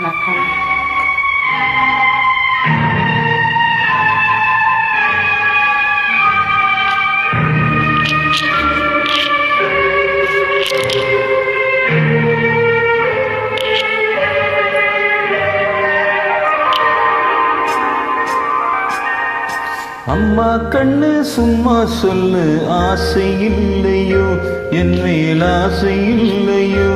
வணக்கம். அம்மா கண்ணு சும்மா சொல்லு, ஆசை இல்லையோ என் மேல் ஆசை இல்லையோ,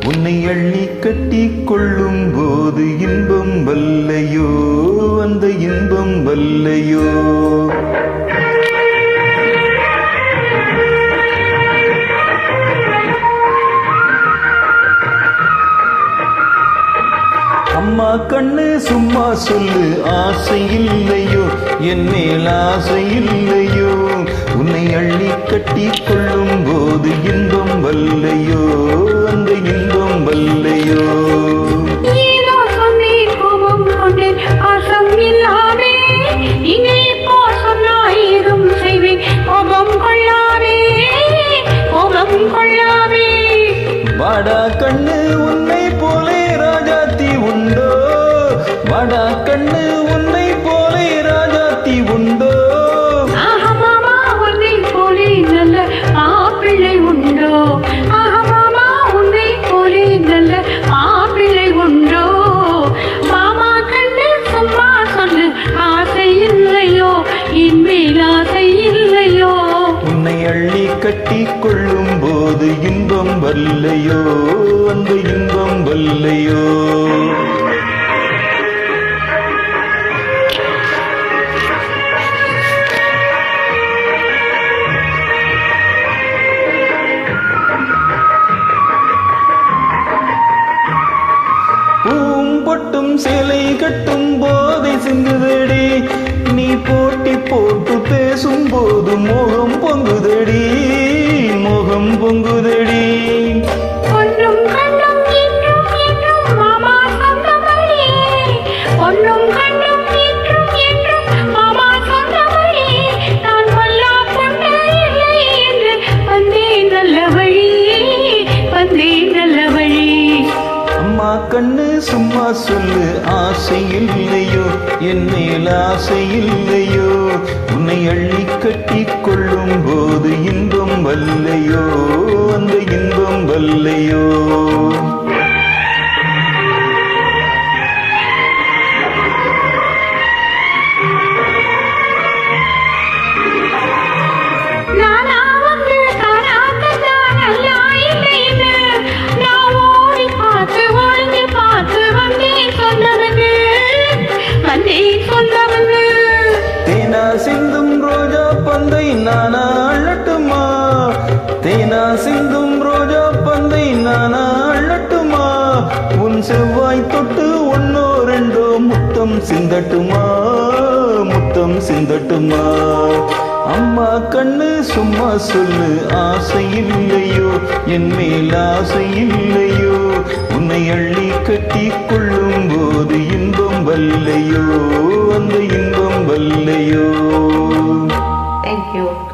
உன்னை அள்ளி கட்டி கொள்ளும் போது இன்பம் வல்லையோ, அந்த இன்பம் வல்லையோ. அம்மா கண்ணு சும்மா சொல்லு, ஆசை இல்லையோ என் மேல் ஆசை இல்லையோ, உன்னை அள்ளி கட்டி கொள்ளும் போது இன்பம் வல்லையோ, அந்த இன்பம் வல்லையோ. வாடா கண்ணு உன்னை போலே ராஜாத்தி உண்டோ, வாடா கண்ணு உன்னை போலே ராஜாத்தி உண்டோ, உன்னை போலே நல்ல மாப்பிள்ளை உண்டோ, மாமா உன்னை போலே நல்ல மாப்பிள்ளை உண்டோ. மாமா கண்ணு சும்மா சொல்லு, ஆசை இல்லையோ என் மேல் ஆசை இல்லையோ, உன்னை அள்ளி கட்டி கொள்ளும் போது இன்பம் வல்லையோ, அந்த இன்பம் வல்லையோ. பூம்பொட்டும் சேலை கட்டும் போதை சிந்துதடி, நீ போட்டி போட்டு பேசும் போது மோகம் பொங்குதடி, மோகம் பொங்குதடி. பொன்னும் கண்ணும் என்றும் என்றும் மாமா சொந்தமடி, பொன்னும் கண்ணும் என்றும் என்றும் மாமா சொந்தமடி, நான் கொல்லா பொண்ணு இல்லை என்று வந்தேன் நல்ல வழி, வந்தேன் நல்ல வழி. அம்மா கண்ணு சும்மா சொல்லு, ஆசை இல்லையோ என் மேல் ஆசை இல்லையோ, உன்னை அள்ளி கட்டி கொள்ளும் போது இன்பம் வல்லையோ, அந்த இன்பம் வல்லையோ. தேனா சிந்தும் ரோஜா பந்தை நானா அள்ளட்டுமா, தேனா சிந்தும் ரோஜா பந்தை நானா அள்ளட்டுமா, உன் செவ்வாய் தொட்டு ஒன்னோ ரெண்டோ முத்தம் சிந்தட்டுமா, முத்தம் சிந்தட்டுமா. அம்மா கண்ணு சும்மா சொல்லு, ஆசை இல்லையோ என் மேல் ஆசை இல்லையோ, உன்னை அள்ளி கட்டி கொள்ளும் போது இன்பம் வல்லையோ, அந்த இன்பம் வல்லையோ. Thank you.